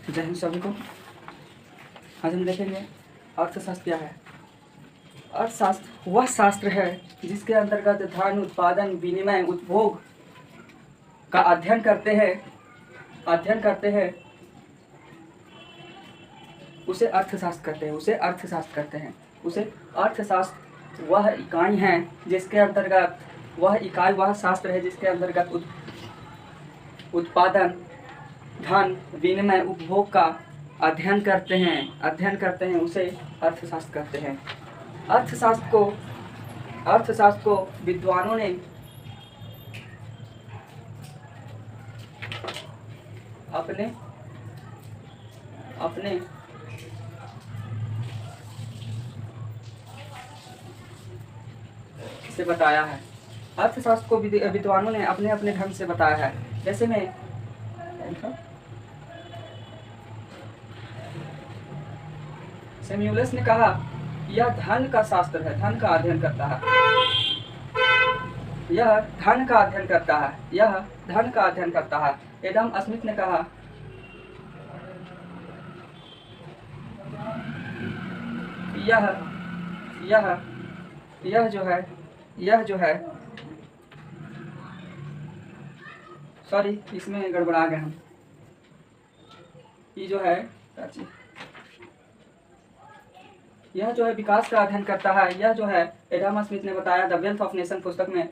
जय हिंद सभी को। आज हम देखेंगे अर्थशास्त्र क्या है। अर्थशास्त्र वह शास्त्र है जिसके अंतर्गत धन उत्पादन, विनिमय, उपभोग का अध्ययन करते हैं उसे अर्थशास्त्र कहते हैं। उसे अर्थशास्त्र वह इकाई है जिसके अंतर्गत वह शास्त्र है जिसके अंतर्गत उत्पादन, धन, विनिमय, उपभोग का अध्ययन करते हैं उसे अर्थशास्त्र कहते हैं। अर्थशास्त्र को विद्वानों ने अपने से बताया है। अर्थशास्त्र को विद्वानों ने अपने अपने ढंग से बताया है। जैसे मैं सेम्युलस ने कहा यह धन का शास्त्र है, धन का अध्ययन करता है। यह धन का अध्ययन करता है। एडम स्मिथ ने कहा यह जो है सॉरी, इसमें गड़बड़ा गए हम। यह जो है विकास का अध्ययन करता है। यह जो है एडम स्मिथ ने बताया द वेल्थ ऑफ नेशन पुस्तक में।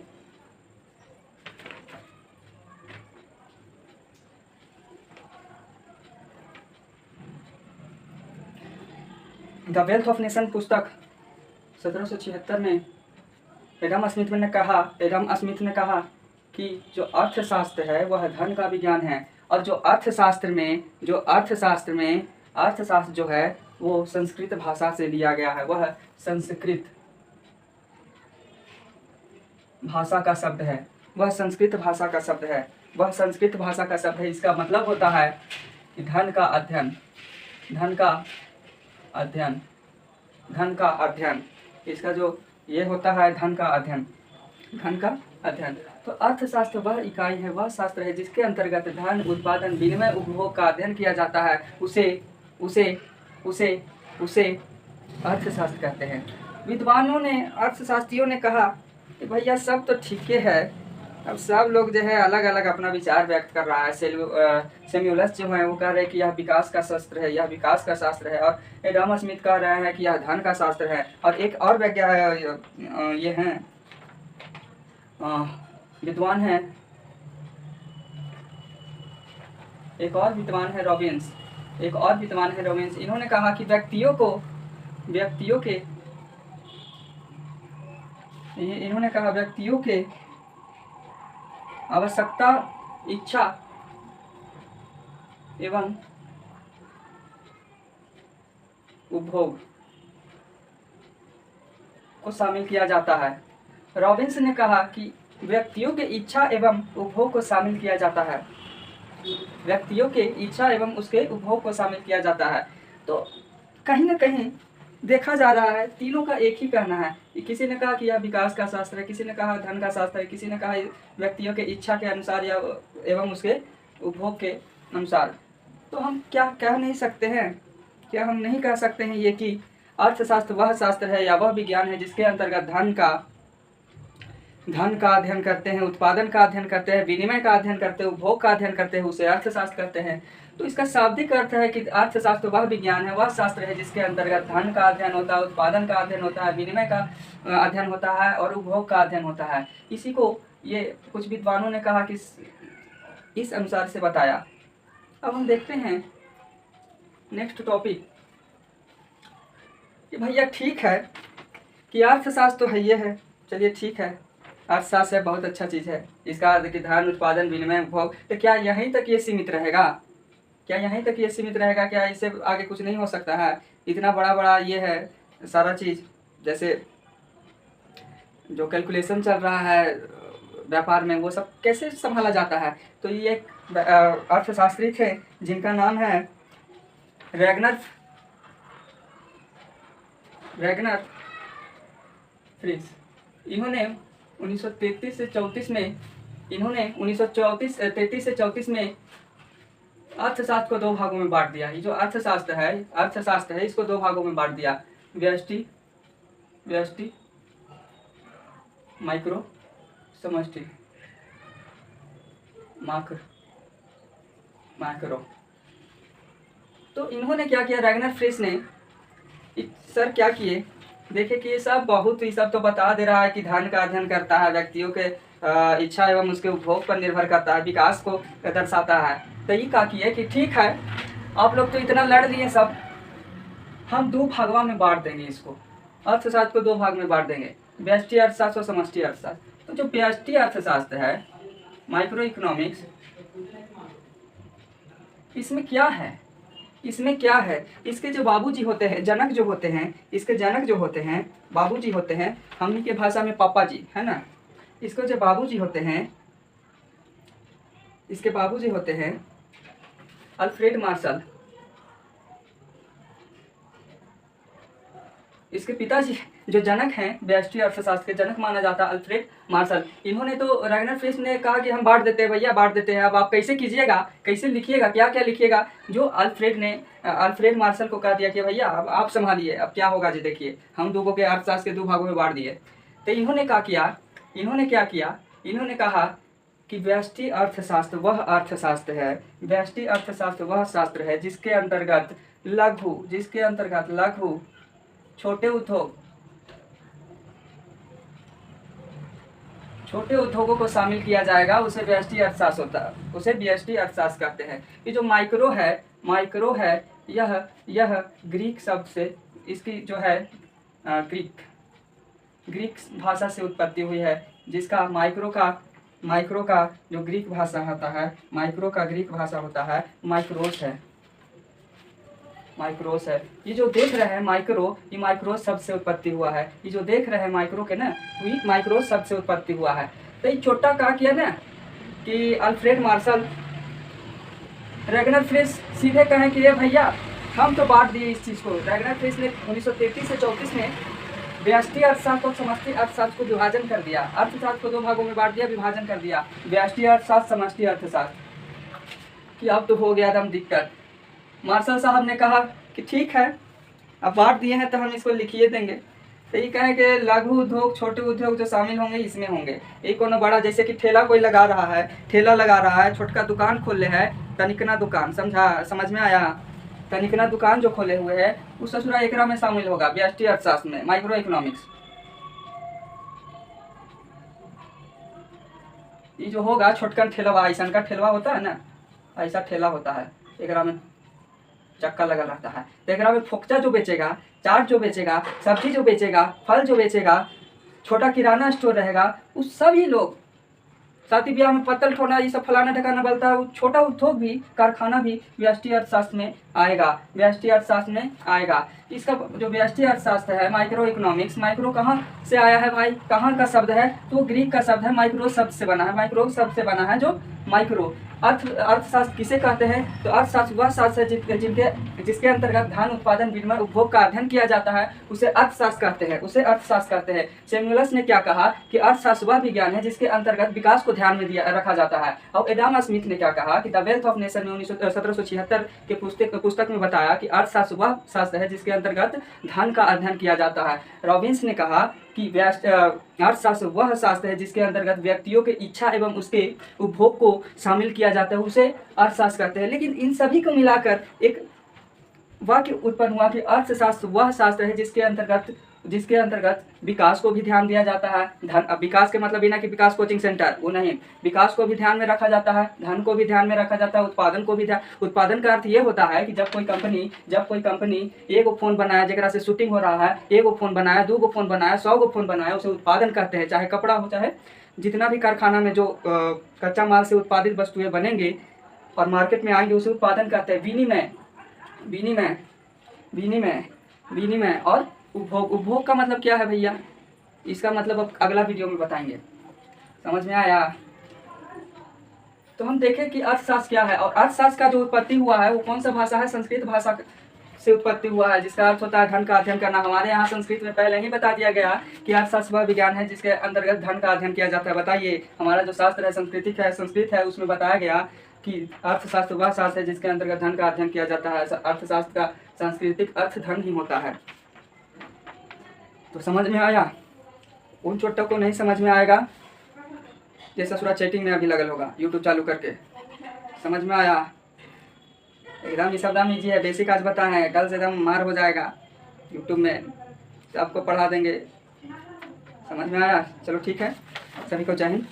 द वेल्थ ऑफ नेशन पुस्तक 1776 में एडम स्मिथ ने कहा कि जो अर्थशास्त्र है वह धन का विज्ञान है, और जो अर्थशास्त्र जो है वो संस्कृत भाषा से लिया गया है। वह संस्कृत भाषा का शब्द है। इसका मतलब होता है कि धन का अध्ययन। इसका जो ये होता है धन का अध्ययन। तो अर्थशास्त्र वह इकाई है, वह शास्त्र है जिसके अंतर्गत धन, उत्पादन, विनिमय, उपभोग का अध्ययन किया जाता है। उसे अर्थशास्त्र कहते हैं। विद्वानों ने, अर्थशास्त्रियों ने कहा कि भैया सब तो ठीक है, अब सब लोग जो है अलग अलग अपना विचार व्यक्त कर रहा है। सेम्युलस जो है वो कह रहे हैं कि यह विकास का शास्त्र है, और एडम स्मिथ कह रहे हैं कि यह धन का शास्त्र है। और एक और विद्वान है, एक और विद्वान है रॉबिन्स। इन्होंने कहा कि व्यक्तियों के आवश्यकता, इच्छा एवं उपभोग को शामिल किया जाता है। रॉबिन्स ने कहा कि व्यक्तियों के इच्छा एवं उपभोग को शामिल किया जाता है। तो कहीं ना कहीं देखा जा रहा है तीनों का एक ही कहना है। किसी ने कहा कि यह विकास का शास्त्र है, किसी ने कहा धन का शास्त्र है, किसी ने कहा व्यक्तियों के इच्छा के अनुसार या एवं उसके उपभोग के अनुसार। तो हम क्या कह नहीं सकते हैं, क्या हम नहीं कह सकते हैं ये कि अर्थशास्त्र वह शास्त्र है या वह विज्ञान है जिसके अंतर्गत धन का अध्ययन करते हैं, उत्पादन का अध्ययन करते हैं, विनिमय का अध्ययन करते हैं, उपभोग का अध्ययन करते हैं, उसे अर्थशास्त्र कहते हैं। तो इसका शाब्दिक अर्थ है कि अर्थशास्त्र वह विज्ञान है, वह शास्त्र है जिसके अंतर्गत धन का अध्ययन होता है, उत्पादन का अध्ययन होता है, विनिमय का अध्ययन होता है और उपभोग का अध्ययन होता है। इसी को ये कुछ विद्वानों ने कहा कि इस अनुसार से बताया। अब हम देखते हैं नेक्स्ट टॉपिक कि भैया ठीक है कि अर्थशास्त्र तो है ये है, चलिए ठीक है, अर्थशास्त्र है, बहुत अच्छा चीज़ है। इसका अर्थ कि धन, उत्पादन, विनिमय, उपभोग, तो क्या यहीं तक ये सीमित रहेगा? क्या इससे आगे कुछ नहीं हो सकता है? इतना बड़ा ये है सारा चीज़, जैसे जो कैलकुलेशन चल रहा है व्यापार में, वो सब कैसे संभाला जाता है? तो ये एक अर्थशास्त्री थे जिनका नाम है वैगनर फ्रिज। इन्होंने 1933 से 34 में अर्थशास्त्र को दो भागों में बांट दिया। ये जो अर्थशास्त्र है इसको दो भागों में बांट दिया, व्यष्टि माइक्रो समष्टि मैक्रो। तो इन्होंने क्या किया, रैगनर फ्रिश ने सर क्या किए, देखिए कि ये सब बहुत ही सब तो बता दे रहा है कि धन का अध्ययन करता है, व्यक्तियों के इच्छा एवं उसके उपभोग पर निर्भर करता है, विकास को दर्शाता है। तो ये क्या किए कि ठीक है आप लोग तो इतना लड़ लिए सब, हम दो भागों में बांट देंगे इसको, अर्थशास्त्र को दो भाग में बांट देंगे, व्यष्टि अर्थशास्त्र और समष्टि अर्थशास्त्र। तो जो व्यष्टि अर्थशास्त्र है, माइक्रो इकोनॉमिक्स, इसमें क्या है, इसके जो बाबूजी होते हैं, जनक जो होते हैं, इसके जनक जो होते हैं, बाबूजी होते हैं, हमनी के भाषा में पापा जी है ना, इसको जो बाबूजी होते हैं, इसके बाबूजी होते हैं अल्फ्रेड मार्शल। इसके पिताजी जो जनक हैं, व्यष्टि अर्थशास्त्र के जनक माना जाता है अल्फ्रेड मार्शल। इन्होंने तो रैगनर फ्रिश ने कहा कि हम बांट देते हैं भैया, बांट देते हैं, अब आप कैसे कीजिएगा, कैसे लिखिएगा, क्या क्या लिखिएगा। जो अल्फ्रेड मार्शल को कह दिया कि भैया अब आप संभालिए, अब क्या होगा जी देखिए, हम दोनों के अर्थशास्त्र के दो भागों में बांट दिए। तो इन्होंने क्या किया, इन्होंने कहा कि व्यष्टि अर्थशास्त्र वह अर्थशास्त्र है, व्यष्टि अर्थशास्त्र वह शास्त्र है जिसके अंतर्गत लघु छोटे उद्योगों को शामिल किया जाएगा, उसे व्यष्टि अर्थशास्त्र कहते हैं। ये जो माइक्रो है यह ग्रीक शब्द से, इसकी जो है ग्रीक भाषा से उत्पत्ति हुई है, जिसका माइक्रो का जो ग्रीक भाषा होता है, माइक्रो का ग्रीक भाषा होता है माइक्रोस है। ये जो देख रहे हैं माइक्रो, ये माइक्रोस शब्द से उत्पत्ति हुआ है। ये जो देख रहे हैं माइक्रो के ना, ये माइक्रोस शब्द से उत्पत्ति हुआ है। तो ये छोटा कहा किया ना कि अल्फ्रेड मार्शल, रैगनर फ्रिश सीधे कहें कि ये भैया हम तो बांट दिए इस चीज़ को। रैगनर फ्रिश ने 1933 से 34 में व्यष्टि अर्थशास्त्र और समष्टि अर्थशास्त्र को विभाजन कर दिया, अर्थशास्त्र को दो भागों में बांट दिया, विभाजन कर दिया, व्यष्टि अर्थशास्त्र समष्टि अर्थशास्त्र, कि अब तो हो गया दम दिक्कत। मार्शल साहब ने कहा कि ठीक है अब बांट दिए हैं तो हम इसको लिखिए देंगे। तो ये कहें कि लघु उद्योग, छोटे उद्योग जो शामिल होंगे इसमें होंगे। एक कोनो बड़ा, जैसे कि ठेला कोई लगा रहा है, छोटका दुकान खोले है, तनिकना दुकान, समझ में आया, तनिकना दुकान जो खोले हुए है उस ससुरा एकरा में शामिल होगा, व्यष्टि अर्थशास्त्र में, माइक्रो इकोनॉमिक्स। ये जो होगा छोटकन ठेला, ऐसा का ठेला होता है ना, ऐसा ठेला होता है, एकरा में चक्का लगा रहता है। तो एकरा में फोकचा जो बेचेगा, चाट जो बेचेगा, सब्जी जो बेचेगा, फल जो बेचेगा, छोटा किराना स्टोर रहेगा, उस सभी लोग, शादी ब्याह में पत्तल ठोना, ये सब फलाना ठिकाना बोलता है, छोटा उद्योग भी, कारखाना भी व्यष्टि अर्थशास्त्र में आएगा, इसका जो व्यष्टि अर्थशास्त्र है, माइक्रो इकोनॉमिक्स, माइक्रो कहाँ से आया है भाई, कहाँ का शब्द है, तो ग्रीक का शब्द है, माइक्रो शब्द से बना है, जो माइक्रो। अर्थशास्त्र किसे कहते हैं, तो अर्थशास्त्र वह शास्त्र है जिसके अंतर्गत धन उत्पादन विनिमय उपभोग का अध्ययन किया जाता है, उसे अर्थशास्त्र कहते हैं। सैमुअल्स ने क्या कहा कि अर्थशास्त्र वह विज्ञान है जिसके अंतर्गत विकास को ध्यान में रखा जाता है। और एडम स्मिथ ने क्या कहा कि द वेल्थ ऑफ नेशन में 1776 के पुस्तक में बताया कि अर्थशास्त्र वह शास्त्र है जिसके अंतर्गत धन का अध्ययन किया जाता है। रॉबिन्स ने कहा कि अर्थशास्त्र वह शास्त्र है जिसके अंतर्गत व्यक्तियों की इच्छा एवं उसके उपभोग को शामिल किया जाता है, उसे अर्थशास्त्र कहते हैं। लेकिन इन सभी को मिलाकर एक वाक्य उत्पन्न हुआ कि अर्थशास्त्र वह शास्त्र है जिसके अंतर्गत विकास को भी ध्यान दिया जाता है। धन, विकास के मतलब बिना कि विकास कोचिंग सेंटर, वो नहीं, विकास को भी ध्यान में रखा जाता है, धन को भी ध्यान में रखा जाता है, उत्पादन को भी उत्पादन का अर्थ ये होता है कि जब कोई कंपनी एगो फोन बनाया जरा से शूटिंग हो रहा है, एगो फोन बनाया, 2 गो फोन बनाया, 100 गो फोन बनाया, उसे उत्पादन कहते हैं। चाहे कपड़ा हो, चाहे जितना भी कारखाना में जो कच्चा माल से उत्पादित वस्तुएं बनेंगे और मार्केट में आएंगे, उसे उत्पादन कहते हैं। विनिमय और उपभोग का मतलब क्या है भैया, इसका मतलब अब अगला वीडियो में बताएंगे। समझ में आया? तो हम देखें कि अर्थशास्त्र क्या है, और अर्थशास्त्र का जो उत्पत्ति हुआ है वो कौन सा भाषा है, संस्कृत भाषा से उत्पत्ति हुआ है, जिसका अर्थ होता है धन का अध्ययन करना। हमारे यहाँ संस्कृत में पहले ही बता दिया गया कि अर्थशास्त्र वह विज्ञान है जिसके अंतर्गत धन का अध्ययन किया जाता है। बताइए, हमारा जो शास्त्र है संस्कृत है, उसमें बताया गया कि अर्थशास्त्र वह शास्त्र है जिसके अंतर्गत धन का अध्ययन किया जाता है। अर्थशास्त्र का सांस्कृतिक अर्थ धन ही होता है। तो समझ में आया? उन छोटों को नहीं समझ में आएगा ये ससुरा चैटिंग में अभी लगल होगा यूट्यूब चालू करके। समझ में आया? एकदम एकदम ईजी है, बेसिक आज बताए हैं, कल से एकदम मार हो जाएगा यूट्यूब में, आपको पढ़ा देंगे। समझ में आया? चलो ठीक है, सभी को जय हिंद।